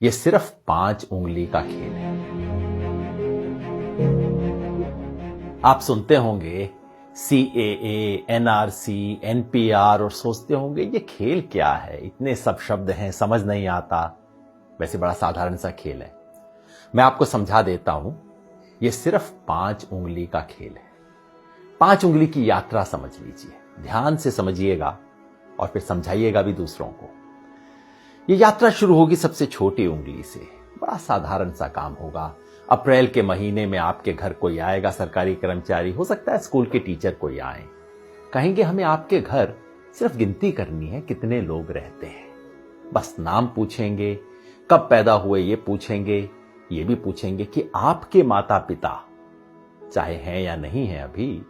ये सिर्फ 5 उंगली का खेल है। आप सुनते होंगे CAA, NRC, NPR और सोचते होंगे ये खेल क्या है, इतने सब शब्द हैं, समझ नहीं आता। वैसे बड़ा साधारण सा खेल है। मैं आपको समझा देता हूं। ये सिर्फ 5 उंगली का खेल है। 5 उंगली की यात्रा समझ लीजिए, ध्यान से समझिएगा और फिर समझाइएगा भी दूसरों को। ये यात्रा शुरू होगी सबसे छोटी उंगली से। बड़ा साधारण सा काम होगा। अप्रैल के महीने में आपके घर कोई आएगा, सरकारी कर्मचारी, हो सकता है स्कूल के टीचर कोई आए, कहेंगे हमें आपके घर सिर्फ गिनती करनी है कितने लोग रहते हैं। बस नाम पूछेंगे, कब पैदा हुए ये पूछेंगे, ये भी पूछेंगे कि आपके माता पिता चाहे हैं या नहीं है अभी,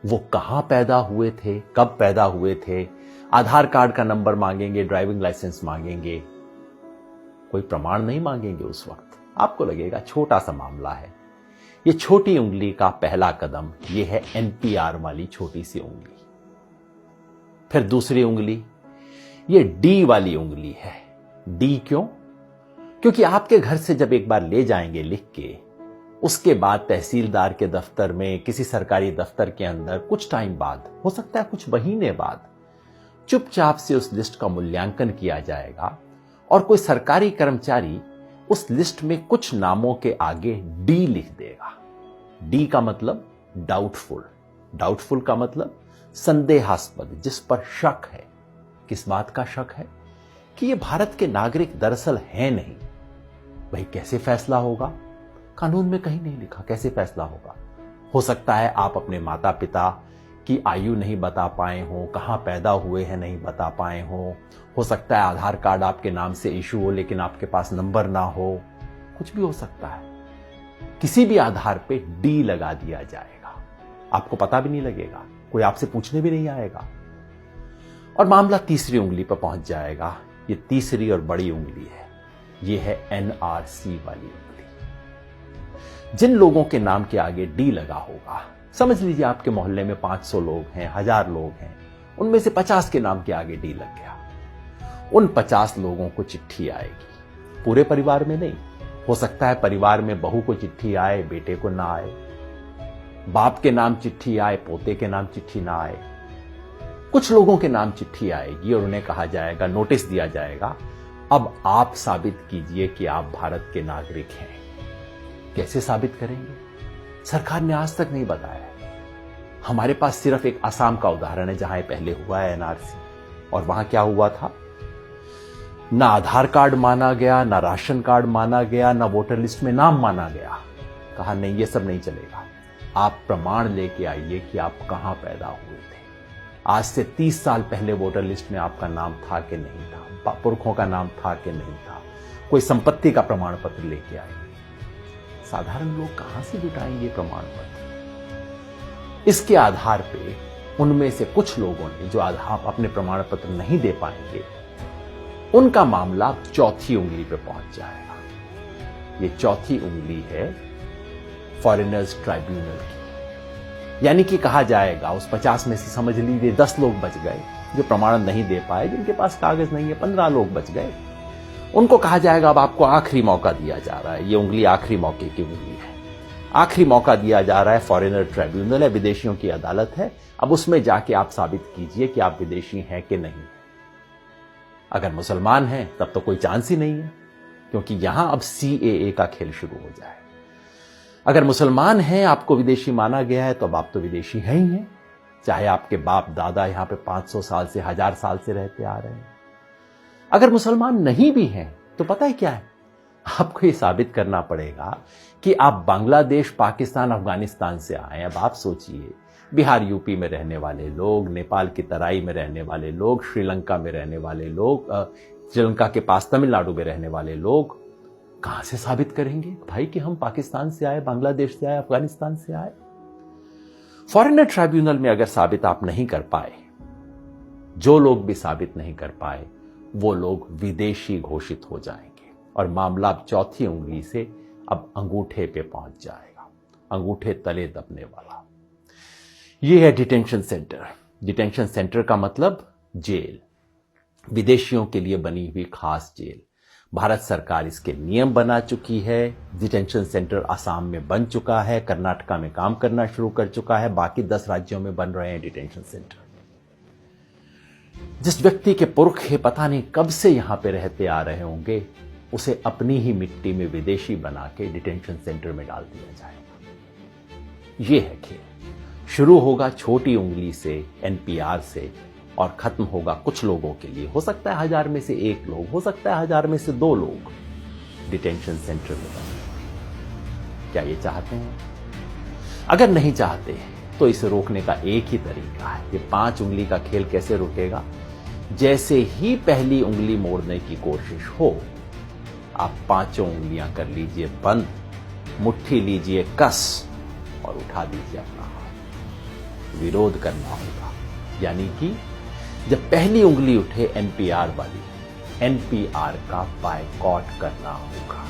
वो कहां पैदा हुए थे, कब पैदा हुए थे। आधार कार्ड का नंबर मांगेंगे, ड्राइविंग लाइसेंस मांगेंगे, कोई प्रमाण नहीं मांगेंगे। उस वक्त आपको लगेगा छोटा सा मामला है। ये छोटी उंगली का पहला कदम ये है NPR वाली छोटी सी उंगली। फिर दूसरी उंगली ये D वाली उंगली है। D क्यों? क्योंकि आपके घर से जब एक बार ले जाएंगे लिख के, उसके बाद तहसीलदार के दफ्तर में, किसी सरकारी दफ्तर के अंदर कुछ टाइम बाद, हो सकता है कुछ महीने बाद, चुपचाप से उस लिस्ट का मूल्यांकन किया जाएगा और कोई सरकारी कर्मचारी उस लिस्ट में कुछ नामों के आगे D लिख देगा। D का मतलब डाउटफुल। डाउटफुल का मतलब संदेहास्पद, जिस पर शक है। किस बात का शक है? कि ये भारत के नागरिक दरअसल हैं नहीं। भाई कैसे फैसला होगा? कानून में कहीं नहीं लिखा कैसे फैसला होगा। हो सकता है आप अपने माता पिता की आयु नहीं बता पाए हो, कहां पैदा हुए हैं नहीं बता पाए हो सकता है आधार कार्ड आपके नाम से इशू हो लेकिन आपके पास नंबर ना हो, कुछ भी हो सकता है। किसी भी आधार पे D लगा दिया जाएगा, आपको पता भी नहीं लगेगा, कोई आपसे पूछने भी नहीं आएगा और मामला तीसरी उंगली पर पहुंच जाएगा। ये तीसरी और बड़ी उंगली है, ये है NRC वाली उंगली। जिन लोगों के नाम के आगे D लगा होगा, समझ लीजिए आपके मोहल्ले में 500 लोग हैं, 1000 लोग हैं, उनमें से 50 के नाम के आगे D लग गया। उन 50 लोगों को चिट्ठी आएगी, पूरे परिवार में नहीं। हो सकता है परिवार में बहू को चिट्ठी आए, बेटे को ना आए, बाप के नाम चिट्ठी आए, पोते के नाम चिट्ठी ना आए। कुछ लोगों के नाम चिट्ठी आएगी और उन्हें कहा जाएगा, नोटिस दिया जाएगा, अब आप साबित कीजिए कि आप भारत के नागरिक हैं। कैसे साबित करेंगे? सरकार ने आज तक नहीं बताया। हमारे पास सिर्फ एक असम का उदाहरण है जहां पहले हुआ है NRC, और वहां क्या हुआ था? ना आधार कार्ड माना गया, ना राशन कार्ड माना गया, ना वोटर लिस्ट में नाम माना गया। कहा नहीं, ये सब नहीं चलेगा, आप प्रमाण लेके आइए कि आप कहां पैदा हुए थे। आज से 30 साल पहले वोटर लिस्ट में आपका नाम था कि नहीं था, पुरखों का नाम था कि नहीं था, कोई संपत्ति का प्रमाण पत्र लेके आइए। साधारण लोग कहां से जुटाएंगे प्रमाण पत्र? इसके आधार पे उनमें से कुछ लोगों ने जो आधार अपने प्रमाण पत्र नहीं दे पाएंगे, उनका मामला चौथी उंगली पे पहुंच जाएगा। ये चौथी उंगली है फॉरेनर्स ट्राइब्यूनल की। यानी कि कहा जाएगा उस 50 में से समझ लीजिए 10 लोग बच गए जो प्रमाण नहीं दे पाए, जिनके पास कागज नहीं है, 15 लोग बच गए। उनको कहा जाएगा अब आपको आखिरी मौका दिया जा रहा है। ये उंगली आखिरी मौके की उंगली है। आखिरी मौका दिया जा रहा है, फॉरेनर ट्राइब्यूनल है, विदेशियों की अदालत है। अब उसमें जाके आप साबित कीजिए कि आप विदेशी हैं कि नहीं। अगर मुसलमान हैं तब तो कोई चांस ही नहीं है, क्योंकि यहां अब CAA का खेल शुरू हो जाए। अगर मुसलमान हैं, आपको विदेशी माना गया है, तो अब आप तो विदेशी हैं ही हैं, चाहे आपके बाप दादा यहां पे 500 साल से, 1000 साल से रहते आ रहे हैं। अगर मुसलमान नहीं भी हैं तो पता है क्या है, आपको ये साबित करना पड़ेगा कि आप बांग्लादेश, पाकिस्तान, अफगानिस्तान से आए। अब आप सोचिए, बिहार यूपी में रहने वाले लोग, नेपाल की तराई में रहने वाले लोग, श्रीलंका में रहने वाले लोग, श्रीलंका के पास तमिलनाडु में रहने वाले लोग कहां से साबित करेंगे भाई कि हम पाकिस्तान से आए, बांग्लादेश से आए, अफगानिस्तान से आए? फॉरेनर ट्राइब्यूनल में अगर साबित आप नहीं कर पाए, जो लोग भी साबित नहीं कर पाए, वो लोग विदेशी घोषित हो जाएंगे और मामला अब चौथी उंगली से अब अंगूठे पे पहुंच जाएगा, अंगूठे तले दबने वाला। ये है डिटेंशन सेंटर। डिटेंशन सेंटर का मतलब जेल, विदेशियों के लिए बनी हुई खास जेल। भारत सरकार इसके नियम बना चुकी है। डिटेंशन सेंटर असम में बन चुका है, कर्नाटका में काम करना शुरू कर चुका है, बाकी 10 राज्यों में बन रहे हैं डिटेंशन सेंटर। जिस व्यक्ति के पुरखे पता नहीं कब से यहां पे रहते आ रहे होंगे, उसे अपनी ही मिट्टी में विदेशी बना के डिटेंशन सेंटर में डाल दिया जाएगा। यह है खेल। शुरू होगा छोटी उंगली से, एनपीआर से, और खत्म होगा कुछ लोगों के लिए। हो सकता है 1000 में से 1 लोग, हो सकता है 1000 में से 2 लोग डिटेंशन सेंटर में बने। क्या ये चाहते हैं? अगर नहीं चाहते तो इसे रोकने का एक ही तरीका है। ये 5 उंगली का खेल कैसे रुकेगा? जैसे ही पहली उंगली मोड़ने की कोशिश हो, आप 5 उंगलियां कर लीजिए बंद, मुट्ठी लीजिए कस और उठा दीजिए अपना हाथ। विरोध करना होगा, यानी कि जब पहली उंगली उठे एनपीआर वाली, एनपीआर का बायकॉट करना होगा।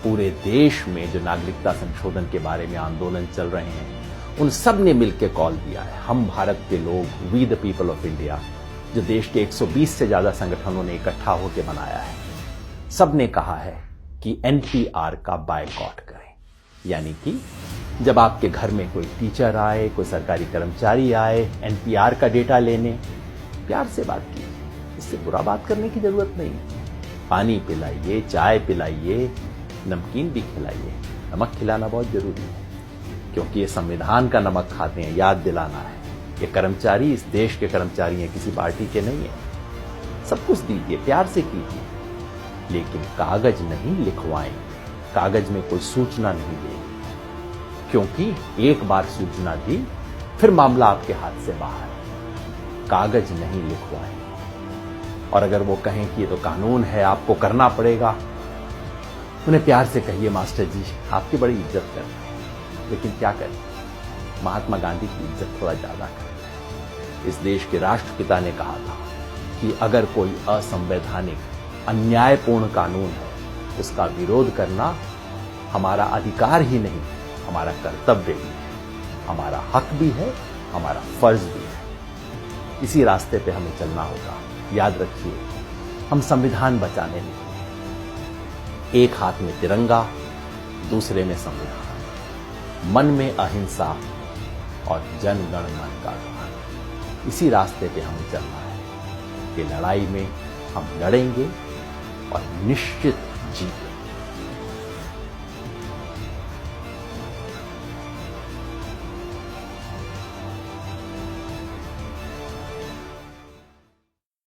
पूरे देश में जो नागरिकता संशोधन के बारे में आंदोलन चल रहे हैं, उन सब ने मिलकर कॉल दिया है। हम भारत के लोग, we the people of India, जो देश के 120 से ज्यादा संगठनों ने इकट्ठा होकर बनाया है, सब ने कहा है कि एनपीआर का बायकॉट करें। यानी कि जब आपके घर में कोई टीचर आए, कोई सरकारी कर्मचारी आए एनपीआर का डेटा लेने, प्यार से बात कीजिए। इससे बुरा बात करने की जरूरत नहीं। पानी पिलाइए, चाय पिलाइए, नमकीन भी खिलाइए। नमक खिलाना बहुत जरूरी है, क्योंकि ये संविधान का नमक खाते हैं, याद दिलाना है। ये कर्मचारी इस देश के कर्मचारी हैं, किसी पार्टी के नहीं है। सब कुछ दीजिए, प्यार से कीजिए, लेकिन कागज नहीं लिखवाएं। कागज में कोई सूचना नहीं दें, क्योंकि एक बार सूचना दी फिर मामला आपके हाथ से बाहर। कागज नहीं लिखवाएं। और अगर वो कहें कि ये तो कानून है, आपको करना पड़ेगा, उन्हें प्यार से कहिए, मास्टर जी आपकी बड़ी इज्जत करते हैं, लेकिन क्या करें, महात्मा गांधी की इज्जत थोड़ा ज्यादा करते हैं। इस देश के राष्ट्रपिता ने कहा था कि अगर कोई असंवैधानिक, अन्यायपूर्ण कानून है, उसका विरोध करना हमारा अधिकार ही नहीं, हमारा कर्तव्य भी है, हमारा हक भी है, हमारा फर्ज भी है। इसी रास्ते पे हमें चलना होगा। याद रखिए, हम संविधान बचाने निकले। एक हाथ में तिरंगा, दूसरे में संविधान, मन में अहिंसा और जन गण मन का ध्यान। इसी रास्ते पे हमें चलना है। ये लड़ाई में हम लड़ेंगे और निश्चित जीतेंगे।